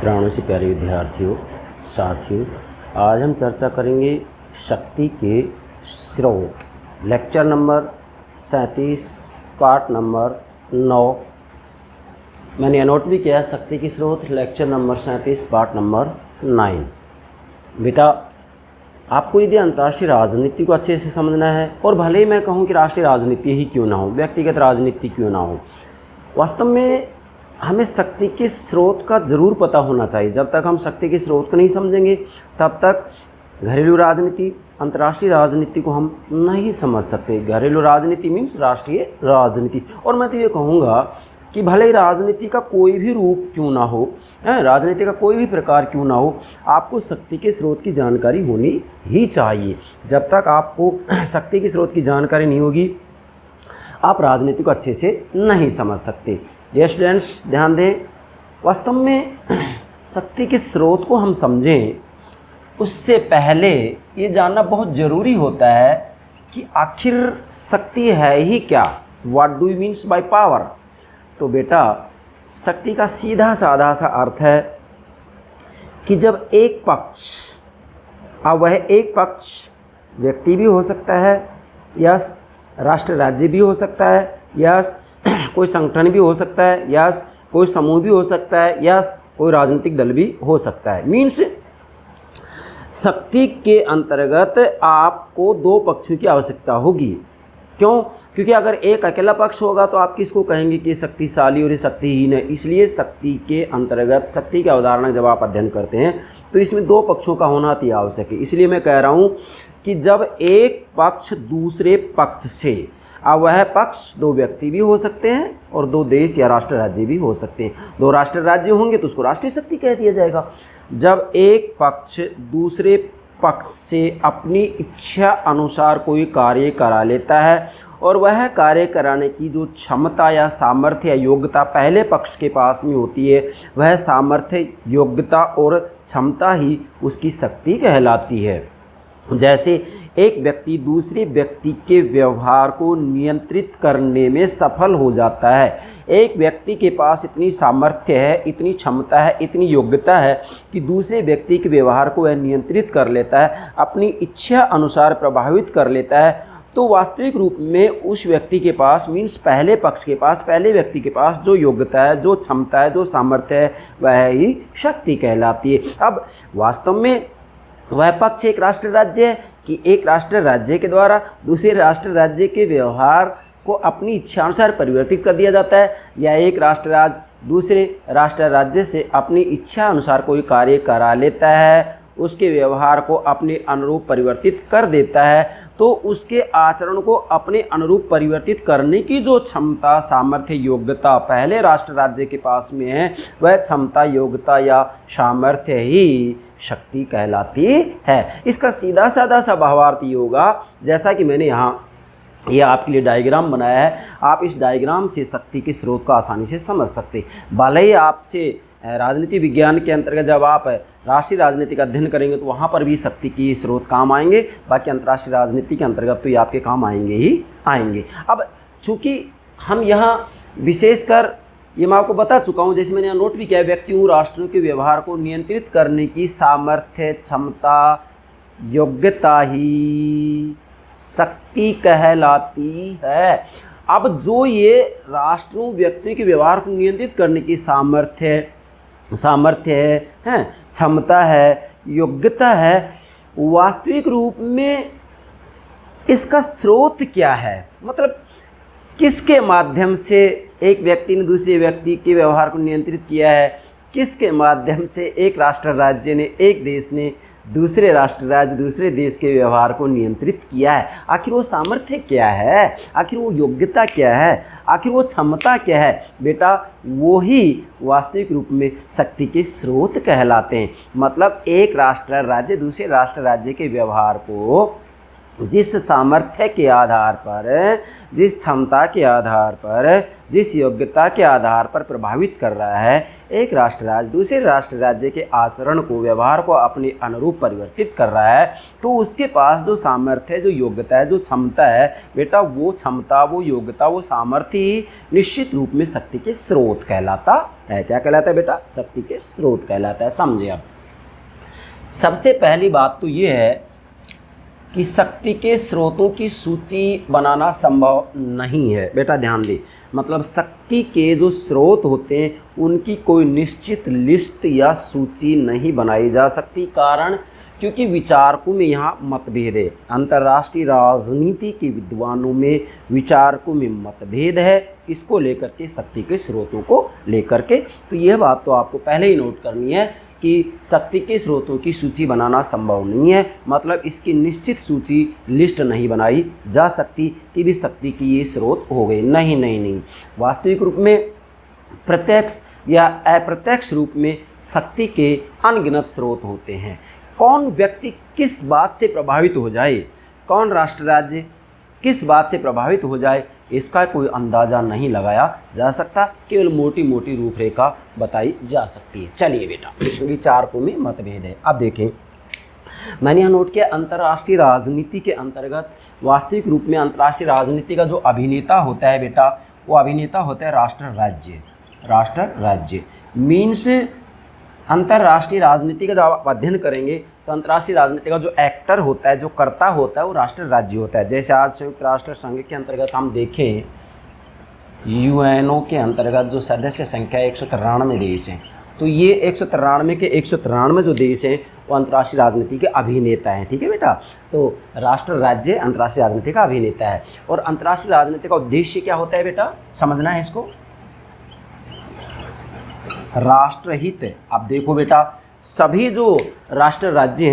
प्राणों से प्यारे विद्यार्थियों, साथियों, आज हम चर्चा करेंगे शक्ति के स्रोत। Lecture number 37, part number 9। मैंने नोट भी किया शक्ति के स्रोत, लेक्चर नंबर 37, पार्ट नंबर 9। बेटा, आपको यदि अंतर्राष्ट्रीय राजनीति को अच्छे से समझना है, और भले ही मैं कहूँ कि राष्ट्रीय राजनीति ही क्यों ना हो, व्यक्तिगत राजनीति क्यों ना हो, वास्तव में हमें शक्ति के स्रोत का ज़रूर पता होना चाहिए। जब तक हम शक्ति के स्रोत को नहीं समझेंगे तब तक घरेलू राजनीति, अंतर्राष्ट्रीय राजनीति को हम नहीं समझ सकते। घरेलू राजनीति मीन्स राष्ट्रीय राजनीति। और मैं तो ये कहूँगा कि भले ही राजनीति का कोई भी रूप क्यों ना हो, राजनीति का कोई भी प्रकार क्यों ना हो, आपको शक्ति के स्रोत की जानकारी होनी ही चाहिए। जब तक आपको शक्ति के स्रोत की जानकारी नहीं होगी, आप राजनीति को अच्छे से नहीं समझ सकते। ये स्टूडेंट्स ध्यान दें, वास्तव में शक्ति के स्रोत को हम समझें उससे पहले ये जानना बहुत ज़रूरी होता है कि आखिर शक्ति है ही क्या। What do you means by power? तो बेटा, शक्ति का सीधा साधा सा अर्थ है कि जब एक पक्ष, अब वह एक पक्ष व्यक्ति भी हो सकता है, यस, राष्ट्र राज्य भी हो सकता है, यस, कोई संगठन भी हो सकता है, यस, कोई समूह भी हो सकता है, यस, कोई राजनीतिक दल भी हो सकता है। मीन्स शक्ति के अंतर्गत आपको दो पक्षों की आवश्यकता होगी। क्यों? क्योंकि अगर एक अकेला पक्ष होगा तो आप किसको कहेंगे कि शक्तिशाली और ये शक्तिहीन है। इसलिए शक्ति के अंतर्गत, शक्ति की अवधारणा जब आप अध्ययन करते हैं तो इसमें दो पक्षों का होना अति आवश्यक है। इसलिए मैं कह रहा हूँ कि जब एक पक्ष दूसरे पक्ष से, अब वह पक्ष दो व्यक्ति भी हो सकते हैं और दो देश या राष्ट्र राज्य भी हो सकते हैं। दो राष्ट्र राज्य होंगे तो उसको राष्ट्रीय शक्ति कह दिया जाएगा। जब एक पक्ष दूसरे पक्ष से अपनी इच्छा अनुसार कोई कार्य करा लेता है और वह कार्य कराने की जो क्षमता या सामर्थ्य या योग्यता पहले पक्ष के पास में होती है, वह सामर्थ्य, योग्यता और क्षमता ही उसकी शक्ति कहलाती है। जैसे एक व्यक्ति दूसरे व्यक्ति के व्यवहार को नियंत्रित करने में सफल हो जाता है। एक व्यक्ति के पास इतनी सामर्थ्य है, इतनी क्षमता है, इतनी योग्यता है कि दूसरे व्यक्ति के व्यवहार को वह नियंत्रित कर लेता है, अपनी इच्छा अनुसार प्रभावित कर लेता है। तो वास्तविक रूप में उस व्यक्ति के पास, मीन्स पहले पक्ष के पास, पहले व्यक्ति के पास जो योग्यता है, जो क्षमता है, जो सामर्थ्य है, वह ही शक्ति कहलाती है। अब वास्तव में वह पक्ष एक राष्ट्र राज्य है कि एक राष्ट्र राज्य के द्वारा दूसरे राष्ट्र राज्य के व्यवहार को अपनी इच्छानुसार परिवर्तित कर दिया जाता है, या एक राष्ट्र राज्य दूसरे राष्ट्र राज्य से अपनी इच्छा अनुसार कोई कार्य करा लेता है, उसके व्यवहार को अपने अनुरूप परिवर्तित कर देता है। तो उसके आचरण को अपने अनुरूप परिवर्तित करने की जो क्षमता, सामर्थ्य, योग्यता पहले राष्ट्र राज्य के पास में है, वह क्षमता, योग्यता या सामर्थ्य ही शक्ति कहलाती है। इसका सीधा साधा सा भावार्थ ये होगा, जैसा कि मैंने यहाँ यह आपके लिए डायग्राम बनाया है। आप इस डायग्राम से शक्ति के स्रोत को आसानी से समझ सकते। भले ही आपसे राजनीति विज्ञान के अंतर्गत जब आप राष्ट्रीय राजनीति का अध्ययन करेंगे तो वहाँ पर भी शक्ति के स्रोत काम आएंगे, बाकी अंतर्राष्ट्रीय राजनीति के अंतर्गत तो ये आपके काम आएंगे ही आएंगे। अब चूँकि हम यहाँ विशेषकर, ये मैं आपको बता चुका हूँ, जैसे मैंने यहाँ नोट भी किया, व्यक्तियों राष्ट्रों के व्यवहार को नियंत्रित करने की सामर्थ्य, क्षमता, योग्यता ही शक्ति कहलाती है। अब जो ये राष्ट्रों, व्यक्तियों के व्यवहार को नियंत्रित करने की सामर्थ्य है, क्षमता है, योग्यता है, वास्तविक रूप में इसका स्रोत क्या है? मतलब किसके माध्यम से एक व्यक्ति ने दूसरे व्यक्ति के व्यवहार को नियंत्रित किया है? किसके माध्यम से एक राष्ट्र राज्य ने, एक देश ने दूसरे राष्ट्र राज्य, दूसरे देश के व्यवहार को नियंत्रित किया है? आखिर वो सामर्थ्य क्या है? आखिर वो योग्यता क्या है? आखिर वो क्षमता क्या है? बेटा, वो ही वास्तविक रूप में शक्ति के स्रोत कहलाते हैं। मतलब एक राष्ट्र राज्य दूसरे राष्ट्र राज्य के व्यवहार को जिस सामर्थ्य के आधार पर, जिस क्षमता के आधार पर, जिस योग्यता के आधार पर प्रभावित कर रहा है, एक राष्ट्र राज्य दूसरे राष्ट्र राज्य के आचरण को, व्यवहार को अपने अनुरूप परिवर्तित कर रहा है, तो उसके पास जो सामर्थ्य है, जो योग्यता है, जो क्षमता है, बेटा वो क्षमता, वो योग्यता, वो सामर्थ्य ही निश्चित रूप में शक्ति के स्रोत कहलाता है। क्या कहलाता है बेटा? शक्ति के स्रोत कहलाता है। समझे? अब सबसे पहली बात तो ये है कि शक्ति के स्रोतों की सूची बनाना संभव नहीं है। बेटा ध्यान दे, मतलब शक्ति के जो स्रोत होते हैं उनकी कोई निश्चित लिस्ट या सूची नहीं बनाई जा सकती। कारण क्योंकि विचारकों में यहाँ मतभेद है। अंतर्राष्ट्रीय राजनीति के विद्वानों में विचारकों में मतभेद है, इसको लेकर के, शक्ति के स्रोतों को लेकर के। तो यह बात तो आपको पहले ही नोट करनी है कि शक्ति के स्रोतों की सूची बनाना संभव नहीं है, मतलब इसकी निश्चित सूची, लिस्ट नहीं बनाई जा सकती कि भी शक्ति की ये स्रोत हो गए। नहीं नहीं नहीं, वास्तविक रूप में प्रत्यक्ष या अप्रत्यक्ष रूप में शक्ति के अनगिनत स्रोत होते हैं। कौन व्यक्ति किस बात से प्रभावित हो जाए, कौन राष्ट्र राज्य किस बात से प्रभावित हो जाए, इसका कोई अंदाज़ा नहीं लगाया जा सकता, केवल मोटी मोटी रूपरेखा बताई जा सकती है। चलिए बेटा, विचारकों में मतभेद है। अब देखें, मैंने यहाँ नोट किया अंतर्राष्ट्रीय राजनीति के अंतर्गत वास्तविक रूप में अंतर्राष्ट्रीय राजनीति का जो अभिनेता होता है बेटा, वो अभिनेता होता है राष्ट्र राज्य। राष्ट्र राज्य मीन्स अंतर्राष्ट्रीय राजनीति का जब आप अध्ययन करेंगे तो अंतर्राष्ट्रीय राजनीति का जो एक्टर होता है, जो कर्ता होता है, वो राष्ट्र राज्य होता है। जैसे आज संयुक्त राष्ट्र संघ के अंतर्गत हम देखें, यूएनओ के अंतर्गत जो सदस्य संख्या 193 देश हैं, तो ये 193 के 193 जो देश हैं वो अंतर्राष्ट्रीय राजनीति के अभिनेता हैं। ठीक है बेटा, तो राष्ट्र राज्य अंतर्राष्ट्रीय राजनीति का अभिनेता है। और अंतर्राष्ट्रीय राजनीति का उद्देश्य क्या होता है बेटा, समझना है इसको, राष्ट्रहित। अब देखो बेटा, सभी जो राष्ट्र राज्य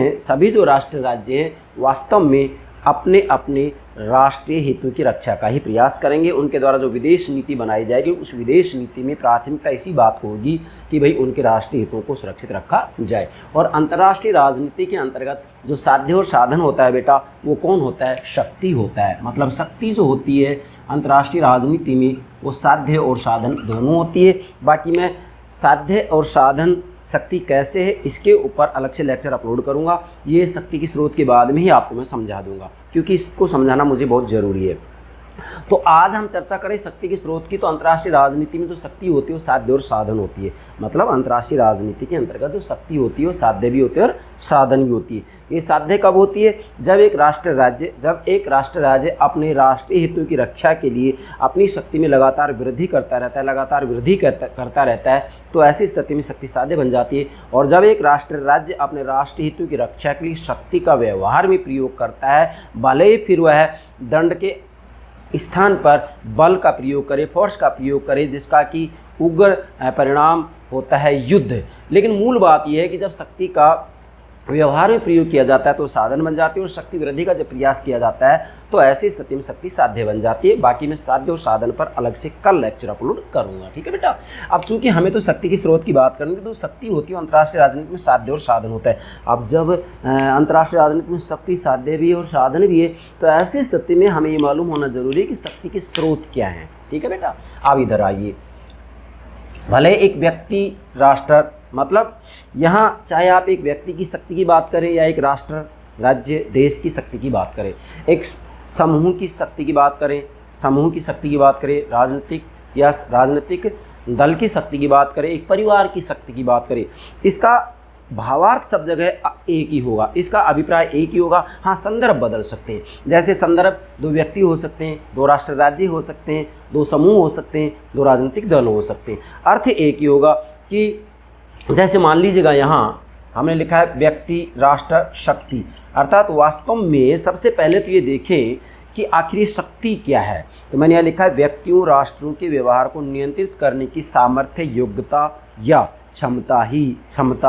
हैं वास्तव में अपने अपने राष्ट्रीय हितों की रक्षा का ही प्रयास करेंगे। उनके द्वारा जो विदेश नीति बनाई जाएगी, उस विदेश नीति में प्राथमिकता इसी बात को होगी कि भाई उनके राष्ट्रीय हितों को सुरक्षित रखा जाए। और अंतर्राष्ट्रीय राजनीति के अंतर्गत जो साध्य और साधन होता है बेटा, वो कौन होता है? शक्ति होता है। मतलब शक्ति जो होती है अंतर्राष्ट्रीय राजनीति में, वो साध्य और साधन दोनों होती है। बाकी मैं साध्य और साधन शक्ति कैसे है इसके ऊपर अलग से लेक्चर अपलोड करूंगा। ये शक्ति की स्रोत के बाद में ही आपको मैं समझा दूंगा, क्योंकि इसको समझाना मुझे बहुत ज़रूरी है। तो आज हम चर्चा करें शक्ति के स्रोत की। तो अंतर्राष्ट्रीय राजनीति में जो शक्ति होती है वो साध्य और साधन होती है। मतलब अंतर्राष्ट्रीय राजनीति के अंतर्गत जो शक्ति होती है वो साध्य भी होती है और साधन भी होती है। ये साध्य कब होती है? जब एक राष्ट्र राज्य अपने राष्ट्रीय हितों की रक्षा के लिए अपनी शक्ति में लगातार वृद्धि करता रहता है, तो ऐसी स्थिति में शक्ति साध्य बन जाती है। और जब एक राष्ट्र राज्य अपने राष्ट्रीय हितों की रक्षा के लिए शक्ति का व्यवहार में प्रयोग करता है, भले ही फिर वह दंड के स्थान पर बल का प्रयोग करे, फोर्स का प्रयोग करे, जिसका कि उग्र परिणाम होता है युद्ध, लेकिन मूल बात यह है कि जब शक्ति का व्यवहार में प्रयोग किया जाता है तो साधन बन जाती है, और शक्ति वृद्धि का जब प्रयास किया जाता है तो ऐसी स्थिति में शक्ति साध्य बन जाती है। बाकी मैं साध्य और साधन पर अलग से कल लेक्चर अपलोड करूंगा। ठीक है बेटा, अब चूंकि हमें तो शक्ति की स्रोत की बात करनी है, तो शक्ति होती है अंतर्राष्ट्रीय राजनीति में साध्य और साधन होता है। अब जब अंतर्राष्ट्रीय राजनीति में शक्ति साध्य भी है और साधन भी है, तो ऐसी स्थिति में हमें ये मालूम होना जरूरी है कि शक्ति के स्रोत क्या हैं। ठीक है बेटा, अब इधर आइए। भले एक व्यक्ति राष्ट्र, मतलब यहाँ चाहे आप एक व्यक्ति की शक्ति की बात करें या एक राष्ट्र राज्य देश की शक्ति की बात करें, एक समूह की शक्ति की बात करें, राजनीतिक दल की शक्ति की बात करें, एक परिवार की शक्ति की बात करें, इसका भावार्थ सब जगह एक ही होगा, इसका अभिप्राय एक ही होगा। हाँ, संदर्भ बदल सकते हैं। जैसे संदर्भ दो व्यक्ति हो सकते हैं, दो राष्ट्र राज्य हो सकते हैं, दो समूह हो सकते हैं, दो राजनीतिक दल हो सकते हैं। अर्थ एक ही होगा कि जैसे मान लीजिएगा यहाँ हमने लिखा है व्यक्ति राष्ट्र शक्ति, अर्थात वास्तव में सबसे पहले तो ये देखें कि आखिर ये शक्ति क्या है। तो मैंने यहाँ लिखा है व्यक्तियों राष्ट्रों के व्यवहार को नियंत्रित करने की सामर्थ्य, योग्यता या क्षमता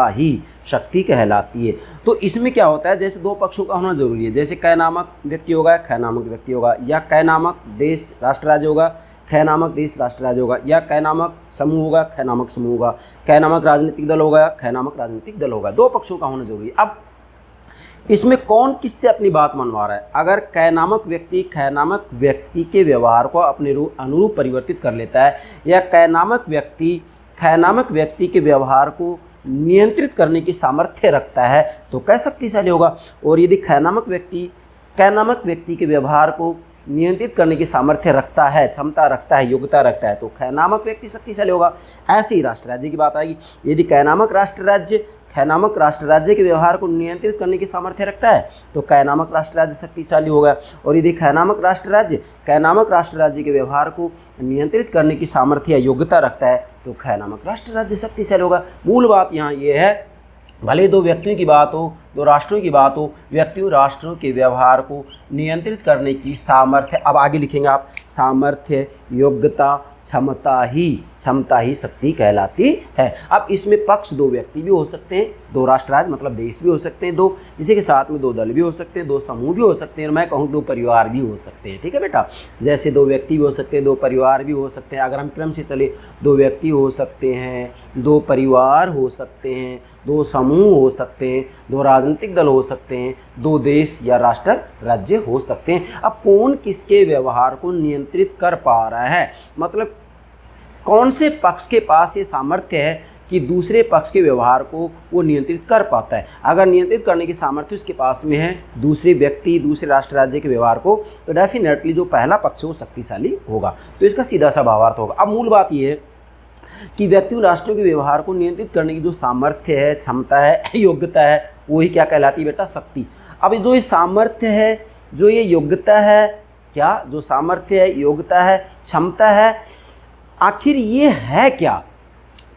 ही शक्ति कहलाती है। तो इसमें क्या होता है, जैसे दो पक्षों का होना जरूरी है। जैसे क नामक व्यक्ति होगा, ख नामक व्यक्ति होगा, या क नामक देश राष्ट्र राज्य होगा, ख नामक देश राष्ट्र राज्य होगा, या क नामक समूह होगा, ख नामक समूह होगा, क नामक राजनीतिक दल होगा, ख नामक राजनीतिक दल होगा। दो पक्षों का होना जरूरी है। अब इसमें कौन किससे अपनी बात मनवा रहा है? अगर क नामक व्यक्ति ख नामक व्यक्ति के व्यवहार को अपने अनुरूप परिवर्तित कर लेता है, या क नामक व्यक्ति ख नामक व्यक्ति के व्यवहार को नियंत्रित करने की सामर्थ्य रखता है, तो क शक्तिशाली होगा। और यदि ख नामक व्यक्ति के व्यवहार को नियंत्रित करने की सामर्थ्य रखता है, क्षमता रखता है, योग्यता रखता है, तो ख नामक व्यक्ति शक्तिशाली होगा। ऐसे ही राष्ट्र राज्य की बात आएगी। यदि क नामक राष्ट्र राज्य के व्यवहार को नियंत्रित करने की सामर्थ्य रखता है तो क नामक राष्ट्र राज्य शक्तिशाली होगा। और यदि क नामक राष्ट्र राज्य के व्यवहार को नियंत्रित करने की सामर्थ्य या योग्यता रखता है तो ख नामक राष्ट्र राज्य शक्तिशाली होगा। मूल बात यहाँ ये है, भले दो व्यक्तियों की बात हो, दो राष्ट्रों की बात हो, व्यक्तियों राष्ट्रों के व्यवहार को नियंत्रित करने की सामर्थ्य, अब आगे लिखेंगे आप, सामर्थ्य, योग्यता, क्षमता ही शक्ति कहलाती है। अब इसमें पक्ष दो व्यक्ति भी हो सकते हैं, दो राष्ट्र राज्य मतलब देश भी हो सकते हैं दो, इसी के साथ में दो दल भी हो सकते हैं, दो समूह भी हो सकते हैं, और मैं कहूँ दो परिवार भी हो सकते हैं। ठीक है बेटा, जैसे दो व्यक्ति भी हो सकते हैं, दो परिवार भी हो सकते हैं। अगर हम क्रम से चले, दो व्यक्ति हो सकते हैं, दो परिवार हो सकते हैं, दो समूह हो सकते हैं, दो राजनीतिक दल हो सकते हैं, दो देश या राष्ट्र राज्य हो सकते हैं। अब कौन किसके व्यवहार को नियंत्रित कर पा रहा है, मतलब कौन से पक्ष के पास ये सामर्थ्य है कि दूसरे पक्ष के व्यवहार को वो नियंत्रित कर पाता है। अगर नियंत्रित करने की सामर्थ्य उसके पास में है दूसरे व्यक्ति, दूसरे राष्ट्र राज्य के व्यवहार को, तो डेफिनेटली जो पहला पक्ष है वो शक्तिशाली होगा। तो इसका सीधा सा भावार्थ होगा। अब मूल बात ये है कि व्यक्तियों राष्ट्रों के व्यवहार को नियंत्रित करने की जो सामर्थ्य है, क्षमता है, योग्यता है, वही क्या कहलाती है बेटा, शक्ति। अब जो ये सामर्थ्य है, जो ये योग्यता है, क्या जो सामर्थ्य है, योग्यता है, क्षमता है, आखिर ये है क्या।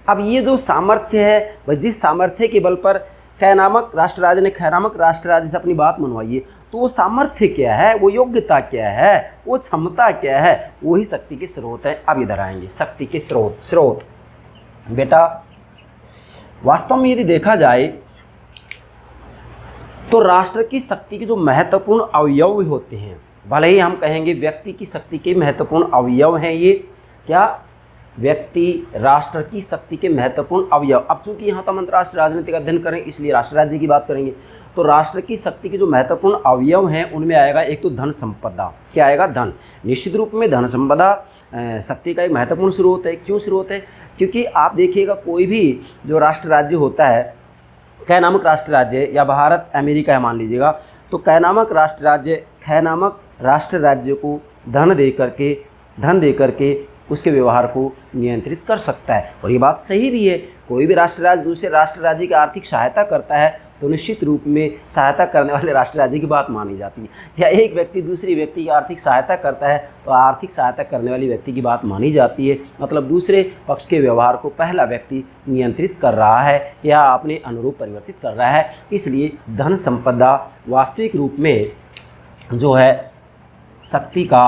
अब ये जो सामर्थ्य है, भाई जिस सामर्थ्य के बल पर क नामक राष्ट्र राज्य ने ख नामक राष्ट्र राज्य से अपनी बात मनवाई है, तो वो सामर्थ्य क्या है, वो योग्यता क्या है, वो क्षमता क्या है, वही शक्ति के स्रोत है। अब इधर आएंगे, शक्ति के स्रोत बेटा वास्तव में यदि देखा जाए तो राष्ट्र की शक्ति के जो महत्वपूर्ण अवयव होते हैं, भले ही हम कहेंगे व्यक्ति की शक्ति के महत्वपूर्ण अवयव हैं ये, क्या व्यक्ति राष्ट्र की शक्ति के महत्वपूर्ण अवयव। अब चूंकि यहाँ तो हम अंतर्राष्ट्रीय राजनीति का अध्ययन करें इसलिए राष्ट्र राज्य की बात करेंगे, तो राष्ट्र की शक्ति के जो महत्वपूर्ण अवयव हैं उनमें आएगा एक तो धन संपदा। क्या आएगा, धन। निश्चित रूप में धन संपदा शक्ति का एक महत्वपूर्ण स्रोत है। क्यों स्रोत है, क्योंकि आप देखिएगा कोई भी जो राष्ट्र राज्य होता है, क नामक राष्ट्र राज्य या भारत अमेरिका है मान लीजिएगा, तो क नामक राष्ट्र राज्य ख नामक राष्ट्र राज्य को धन दे करके उसके व्यवहार को नियंत्रित कर सकता है। और ये बात सही भी है, कोई भी राष्ट्र राज्य दूसरे राष्ट्र राज्य की आर्थिक सहायता करता है तो निश्चित रूप में सहायता करने वाले राष्ट्र राज्य की बात मानी जाती है। या एक व्यक्ति दूसरे व्यक्ति की आर्थिक सहायता करता है तो आर्थिक सहायता करने वाली व्यक्ति की बात मानी जाती है, मतलब दूसरे पक्ष के व्यवहार को पहला व्यक्ति नियंत्रित कर रहा है या अपने अनुरूप परिवर्तित कर रहा है। इसलिए धन संपदा वास्तविक रूप में जो है शक्ति का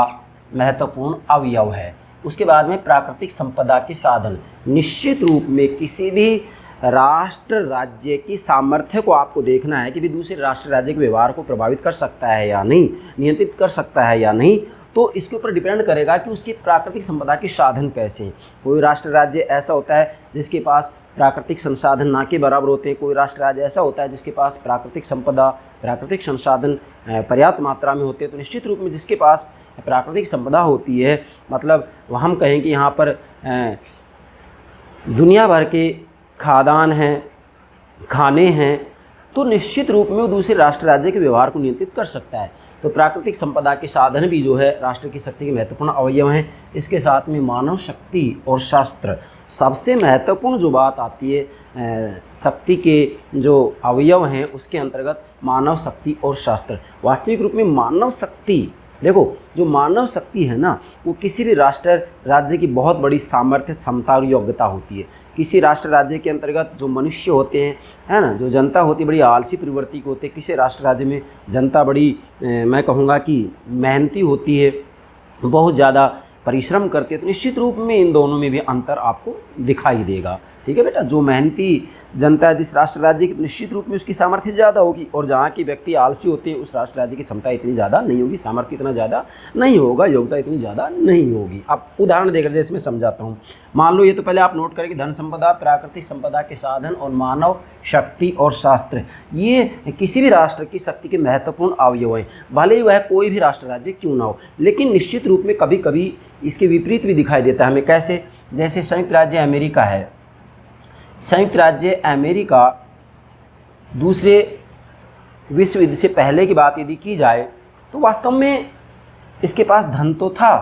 महत्वपूर्ण अवयव है। उसके बाद में प्राकृतिक संपदा के साधन, निश्चित रूप में किसी भी राष्ट्र राज्य की सामर्थ्य को आपको देखना है कि भी दूसरे राष्ट्र राज्य के व्यवहार को प्रभावित कर सकता है या नहीं, नियंत्रित कर सकता है या नहीं, तो इसके ऊपर डिपेंड करेगा कि उसकी प्राकृतिक संपदा के साधन कैसे हैं। कोई राष्ट्र राज्य ऐसा होता है जिसके पास प्राकृतिक संसाधन ना के बराबर होते हैं, कोई राष्ट्र राज्य ऐसा होता है जिसके पास प्राकृतिक संपदा, प्राकृतिक संसाधन पर्याप्त मात्रा में होते हैं। तो निश्चित रूप में जिसके पास प्राकृतिक संपदा होती है, मतलब हम कहें कि यहाँ पर दुनिया भर के खादान हैं, खाने हैं, तो निश्चित रूप में वो दूसरे राष्ट्र राज्य के व्यवहार को नियंत्रित कर सकता है। तो प्राकृतिक संपदा के साधन भी जो है राष्ट्र की शक्ति के महत्वपूर्ण अवयव हैं। इसके साथ में मानव शक्ति और शास्त्र, सबसे महत्वपूर्ण जो बात आती है शक्ति के जो अवयव हैं उसके अंतर्गत मानव शक्ति और शास्त्र। वास्तविक रूप में मानव शक्ति, देखो जो मानव शक्ति है ना, वो किसी भी राष्ट्र राज्य की बहुत बड़ी सामर्थ्य, क्षमता और योग्यता होती है। किसी राष्ट्र राज्य के अंतर्गत जो मनुष्य होते हैं, है ना, जो जनता होती है बड़ी आलसी प्रवृत्ति की होती है। किसी राष्ट्र राज्य में जनता बड़ी मैं कहूँगा कि मेहनती होती है, बहुत ज़्यादा परिश्रम करती है। तो निश्चित रूप में इन दोनों में भी अंतर आपको दिखाई देगा। ठीक है बेटा, जो मेहनती जनता है जिस राष्ट्र राज्य की, निश्चित रूप में उसकी सामर्थ्य ज़्यादा होगी, और जहाँ की व्यक्ति आलसी होते हैं उस राष्ट्र राज्य की क्षमता इतनी ज़्यादा नहीं होगी, सामर्थ्य इतना ज़्यादा नहीं होगा, योग्यता इतनी ज़्यादा नहीं होगी। अब उदाहरण देकर जैसे मैं समझाता हूँ, मान लो ये तो पहले आप नोट करें कि धन संपदा, प्राकृतिक संपदा के साधन और मानव शक्ति और शास्त्र, ये किसी भी राष्ट्र की शक्ति के महत्वपूर्ण अवयव हैं, भले ही वह कोई भी राष्ट्र राज्य क्यों ना हो। लेकिन निश्चित रूप में कभी कभी इसके विपरीत भी दिखाई देता है हमें। कैसे, जैसे संयुक्त राज्य अमेरिका है, संयुक्त राज्य अमेरिका दूसरे विश्व युद्ध से पहले की बात यदि की जाए तो वास्तव में इसके पास धन तो था,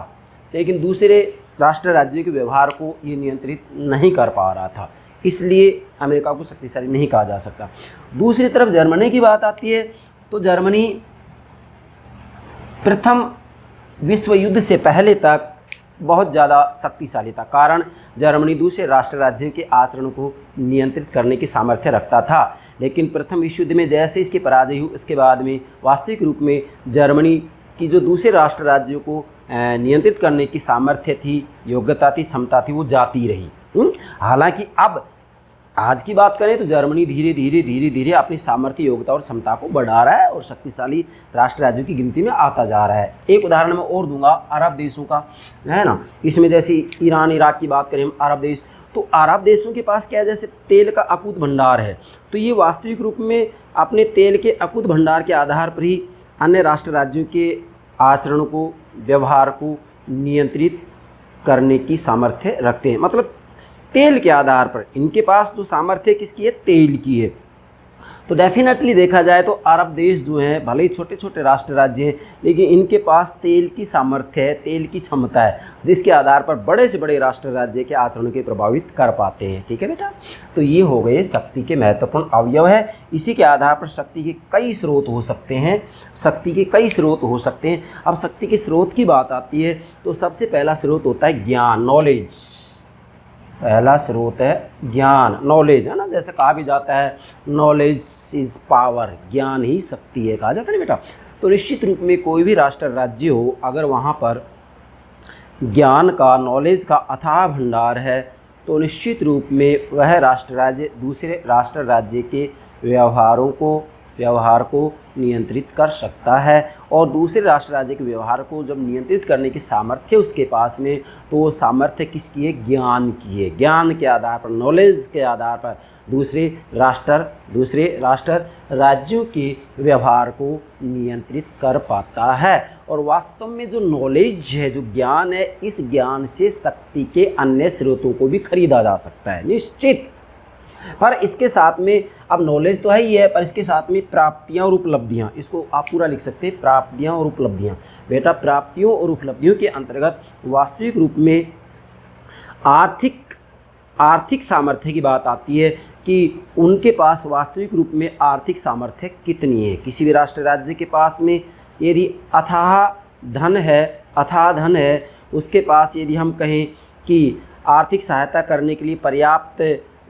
लेकिन दूसरे राष्ट्र राज्यों के व्यवहार को ये नियंत्रित नहीं कर पा रहा था, इसलिए अमेरिका को शक्तिशाली नहीं कहा जा सकता। दूसरी तरफ जर्मनी की बात आती है तो जर्मनी प्रथम विश्व युद्ध से पहले तक बहुत ज़्यादा शक्तिशाली था, कारण जर्मनी दूसरे राष्ट्र राज्यों के आचरण को नियंत्रित करने की सामर्थ्य रखता था। लेकिन प्रथम विश्व युद्ध में जैसे इसकी पराजय हुई, उसके बाद में वास्तविक रूप में जर्मनी की जो दूसरे राष्ट्र राज्यों को नियंत्रित करने की सामर्थ्य थी, योग्यता थी, क्षमता थी, वो जाती रही। हालांकि अब आज की बात करें तो जर्मनी धीरे धीरे अपनी सामर्थ्य, योग्यता और क्षमता को बढ़ा रहा है और शक्तिशाली राष्ट्र राज्यों की गिनती में आता जा रहा है। एक उदाहरण मैं और दूंगा अरब देशों का, है ना। इसमें जैसे ईरान, इराक की बात करें हम, अरब देश, तो अरब देशों के पास क्या है, जैसे तेल का अकूत भंडार है, तो ये वास्तविक रूप में अपने तेल के अकूत भंडार के आधार पर ही अन्य राष्ट्र राज्यों के आचरण को, व्यवहार को नियंत्रित करने की सामर्थ्य रखते हैं। मतलब तेल के आधार पर इनके पास जो सामर्थ्य किसकी है, तेल की है। तो डेफिनेटली देखा जाए तो अरब देश जो हैं, भले ही छोटे छोटे राष्ट्र राज्य हैं, लेकिन इनके पास तेल की सामर्थ्य है, तेल की क्षमता है, जिसके आधार पर बड़े से बड़े राष्ट्र राज्य के आचरण के प्रभावित कर पाते हैं। ठीक है बेटा, तो ये हो गए शक्ति के महत्वपूर्ण अवयव है। इसी के आधार पर शक्ति के कई स्रोत हो सकते हैं, शक्ति के कई स्रोत हो सकते हैं। अब शक्ति के स्रोत की बात आती है तो सबसे पहला स्रोत होता है ज्ञान, नॉलेज। पहला स्रोत है ज्ञान, नॉलेज, है ना। जैसे कहा भी जाता है नॉलेज इज़ पावर, ज्ञान ही शक्ति है, कहा जाता है ना बेटा। तो निश्चित रूप में कोई भी राष्ट्र राज्य हो, अगर वहाँ पर ज्ञान का, नॉलेज का अथाह भंडार है, तो निश्चित रूप में वह राष्ट्र राज्य दूसरे राष्ट्र राज्य के व्यवहार को नियंत्रित कर सकता है। और दूसरे राष्ट्र राज्य के व्यवहार को जब नियंत्रित करने की सामर्थ्य उसके पास में, तो वो सामर्थ्य किसकी है, ज्ञान की है। ज्ञान के आधार पर, नॉलेज के आधार पर दूसरे राष्ट्र राज्यों के व्यवहार को नियंत्रित कर पाता है। और वास्तव में जो नॉलेज है, जो ज्ञान है, इस ज्ञान से शक्ति के अन्य स्रोतों को भी खरीदा जा सकता है निश्चित। पर इसके साथ में, अब नॉलेज तो है ही है, पर इसके साथ में प्राप्तियां और उपलब्धियां, इसको आप पूरा लिख सकते हैं, प्राप्तियां और उपलब्धियां। बेटा प्राप्तियों और उपलब्धियों के अंतर्गत वास्तविक रूप में आर्थिक सामर्थ्य की बात आती है कि उनके पास वास्तविक रूप में आर्थिक सामर्थ्य कितनी है। किसी भी राष्ट्र राज्य के पास में यदि अथाह धन है, उसके पास यदि हम कहें कि आर्थिक सहायता करने के लिए पर्याप्त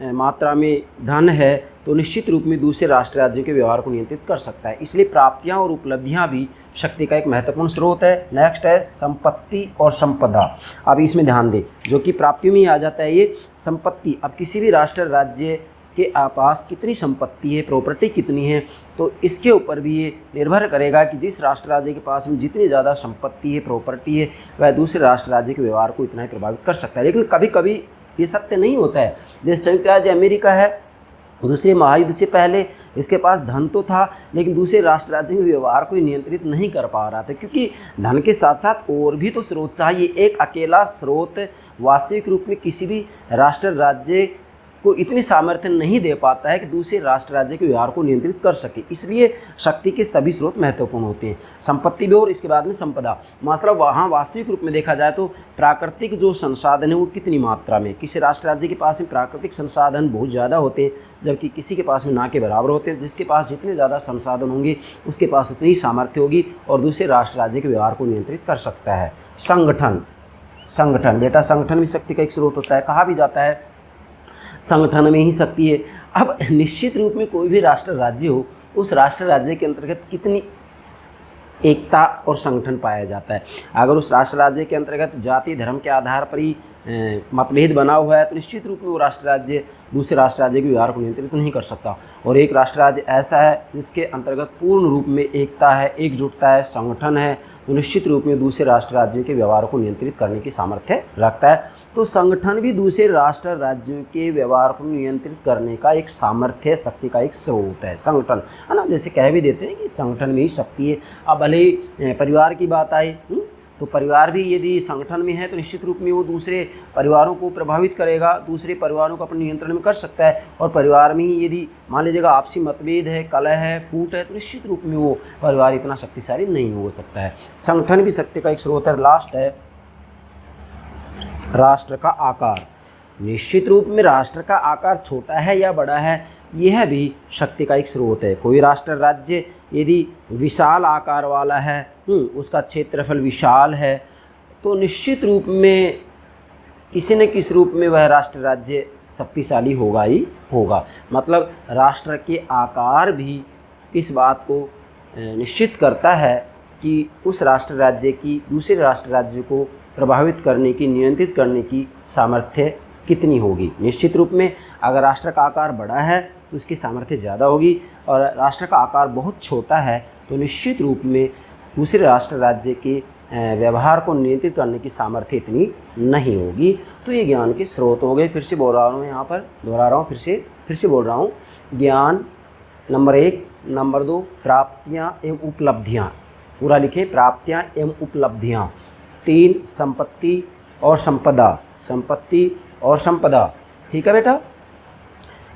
मात्रा में धन है, तो निश्चित रूप में दूसरे राष्ट्र राज्यों के व्यवहार को नियंत्रित कर सकता है। इसलिए प्राप्तियां और उपलब्धियां भी शक्ति का एक महत्वपूर्ण स्रोत है। नेक्स्ट है संपत्ति और संपदा। अब इसमें ध्यान दें, जो कि प्राप्तियों में ही आ जाता है ये संपत्ति। अब किसी भी राष्ट्र राज्य के पास कितनी संपत्ति है, प्रॉपर्टी कितनी है, तो इसके ऊपर भी ये निर्भर करेगा कि जिस राष्ट्र राज्य के पास में जितनी ज़्यादा संपत्ति है, प्रॉपर्टी है, वह दूसरे राष्ट्र राज्य के व्यवहार को इतना ही प्रभावित कर सकता है। लेकिन कभी कभी ये सत्य नहीं होता है। जैसे संयुक्त राज्य अमेरिका है, दूसरे महायुद्ध से पहले इसके पास धन तो था, लेकिन दूसरे राष्ट्र राज्य के व्यवहार को नियंत्रित नहीं कर पा रहा था, क्योंकि धन के साथ साथ और भी तो स्रोत चाहिए। एक अकेला स्रोत वास्तविक रूप में किसी भी राष्ट्र राज्य को इतनी सामर्थ्य नहीं दे पाता है कि दूसरे राष्ट्र राज्य के व्यवहार को नियंत्रित कर सके। इसलिए शक्ति के सभी स्रोत महत्वपूर्ण होते हैं, संपत्ति भी और इसके बाद में संपदा। मतलब वहाँ वास्तविक रूप में देखा जाए तो प्राकृतिक जो संसाधन है वो कितनी मात्रा में, किसी राष्ट्र राज्य के पास में प्राकृतिक संसाधन बहुत ज़्यादा होते हैं, जबकि किसी के पास में ना के बराबर होते हैं। जिसके पास जितने ज़्यादा संसाधन होंगे उसके पास उतनी ही सामर्थ्य होगी और दूसरे राष्ट्र राज्य के व्यवहार को नियंत्रित कर सकता है। संगठन बेटा, संगठन भी शक्ति का एक स्रोत होता है। कहा भी जाता है संगठन में ही शक्ति है। अब निश्चित रूप में कोई भी राष्ट्र राज्य हो, उस राष्ट्र राज्य के अंतर्गत कितनी एकता और संगठन पाया जाता है। अगर उस राष्ट्र राज्य के अंतर्गत जाति धर्म के आधार पर ही मतभेद बना हुआ है, तो निश्चित रूप में वो राष्ट्र राज्य दूसरे राष्ट्र राज्य के व्यवहार को नियंत्रित नहीं कर सकता। और एक राष्ट्र राज्य ऐसा है जिसके अंतर्गत पूर्ण रूप में एकता है, एकजुटता है, संगठन है, तो निश्चित रूप में दूसरे राष्ट्र राज्यों के व्यवहार को नियंत्रित करने की सामर्थ्य रखता है। तो संगठन भी दूसरे राष्ट्र राज्यों के व्यवहार को नियंत्रित करने का एक सामर्थ्य, शक्ति का एक स्रोत है संगठन, है ना। जैसे कह भी देते हैं कि संगठन में ही शक्ति है। अब भले परिवार की बात आए, तो परिवार भी यदि संगठन में है तो निश्चित रूप में वो दूसरे परिवारों को प्रभावित करेगा, दूसरे परिवारों को अपने नियंत्रण में कर सकता है। और परिवार में ही यदि मान लीजिएगा आपसी मतभेद है, कलह है, फूट है, तो निश्चित रूप में वो परिवार इतना शक्तिशाली नहीं हो सकता है। संगठन भी शक्ति का एक स्रोत है। लास्ट है राष्ट्र का आकार। निश्चित रूप में राष्ट्र का आकार छोटा है या बड़ा है, यह भी शक्ति का एक स्रोत है। कोई राष्ट्र राज्य यदि विशाल आकार वाला है, उसका क्षेत्रफल विशाल है, तो निश्चित रूप में किसी न किसी रूप में वह राष्ट्र राज्य शक्तिशाली होगा ही होगा। मतलब राष्ट्र के आकार भी इस बात को निश्चित करता है कि उस राष्ट्र राज्य की दूसरे राष्ट्र राज्य को प्रभावित करने की, नियंत्रित करने की सामर्थ्य कितनी होगी। निश्चित रूप में अगर राष्ट्र का आकार बड़ा है तो उसकी सामर्थ्य ज़्यादा होगी, और राष्ट्र का आकार बहुत छोटा है तो निश्चित रूप में दूसरे राष्ट्र राज्य के व्यवहार को नियंत्रित करने की सामर्थ्य इतनी नहीं होगी। तो ये ज्ञान के स्रोत हो गए। फिर से बोल रहा हूँ, यहाँ पर दोहरा रहा हूँ, फिर से बोल रहा हूँ। ज्ञान नंबर 1, नंबर 2 प्राप्तियाँ एवं उपलब्धियाँ, पूरा लिखे, प्राप्तियाँ एवं उपलब्धियाँ। 3 संपत्ति और संपदा, संपत्ति और संपदा, ठीक है बेटा।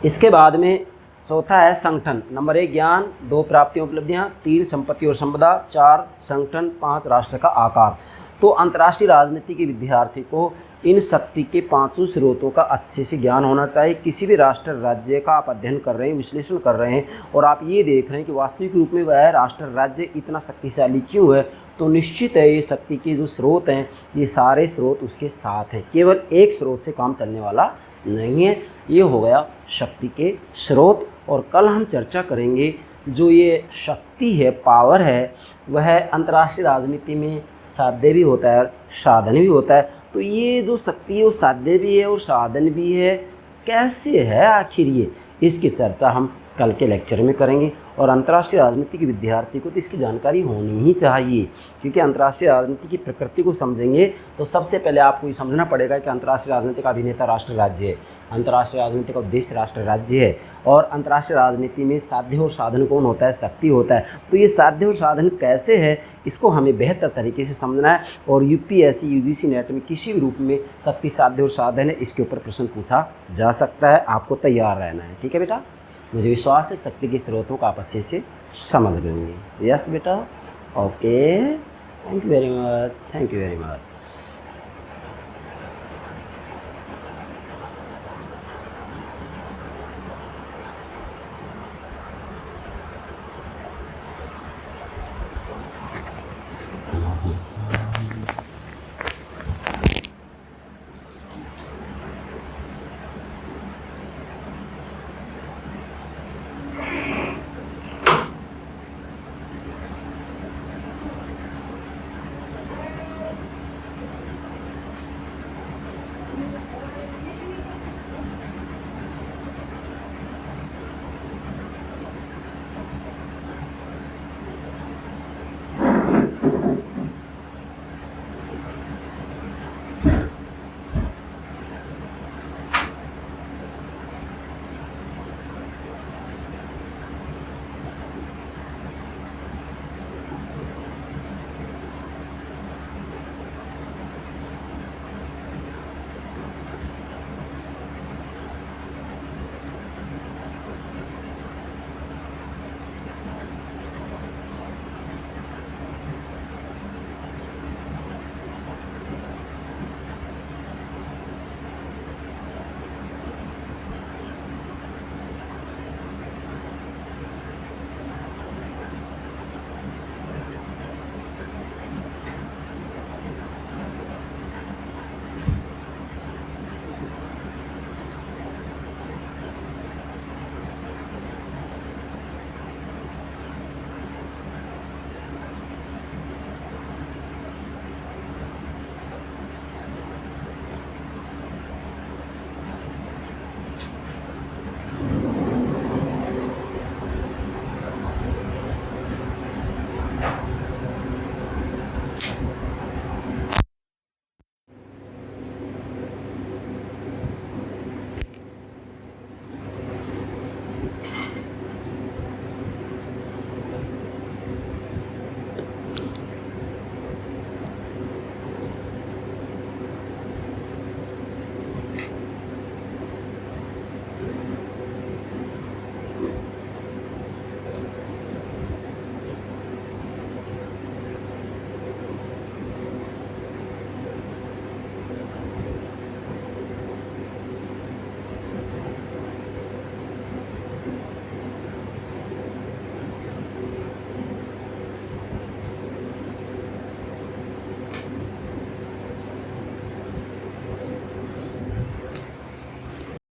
इसके बाद में चौथा है संगठन। नंबर 1 ज्ञान, 2 प्राप्तियाँ उपलब्धियाँ, 3 संपत्ति और संपदा, 4 संगठन, 5 राष्ट्र का आकार। तो अंतर्राष्ट्रीय राजनीति के विद्यार्थी को इन शक्ति के 5 स्रोतों का अच्छे से ज्ञान होना चाहिए। किसी भी राष्ट्र राज्य का आप अध्ययन कर रहे हैं, विश्लेषण कर रहे हैं, और आप ये देख रहे हैं कि वास्तविक रूप में वह राष्ट्र राज्य इतना शक्तिशाली क्यों है, तो निश्चित है ये शक्ति के जो स्रोत हैं, ये सारे स्रोत उसके साथ हैं। केवल एक स्रोत से काम चलने वाला नहीं है। ये हो गया शक्ति के स्रोत। और कल हम चर्चा करेंगे जो ये शक्ति है, पावर है, वह अंतर्राष्ट्रीय राजनीति में साध्य भी होता है और साधन भी होता है। तो ये जो शक्ति है वो साध्य भी है और साधन भी है, कैसे है आखिर ये, इसकी चर्चा हम कल के लेक्चर में करेंगे। और अंतर्राष्ट्रीय राजनीति के विद्यार्थी को तो इसकी जानकारी होनी ही चाहिए, क्योंकि अंतर्राष्ट्रीय राजनीति की प्रकृति को समझेंगे तो सबसे पहले आपको ये समझना पड़ेगा कि अंतर्राष्ट्रीय राजनीति का अभिनेता राष्ट्र राज्य है, अंतर्राष्ट्रीय राजनीति का उद्देश्य राष्ट्र राज्य है, और अंतर्राष्ट्रीय राजनीति में साध्य और साधन कौन होता है, शक्ति होता है। तो ये साध्य और साधन कैसे है, इसको हमें बेहतर तरीके से समझना है। और यूपीएससी यूजीसी नेट में किसी भी रूप में शक्ति, साध्य और साधन है, इसके ऊपर प्रश्न पूछा जा सकता है। आपको तैयार रहना है, ठीक है बेटा। मुझे विश्वास है शक्ति के स्रोतों को आप अच्छे से समझ लेंगे। यस बेटा, okay, thank you very much, thank you very much.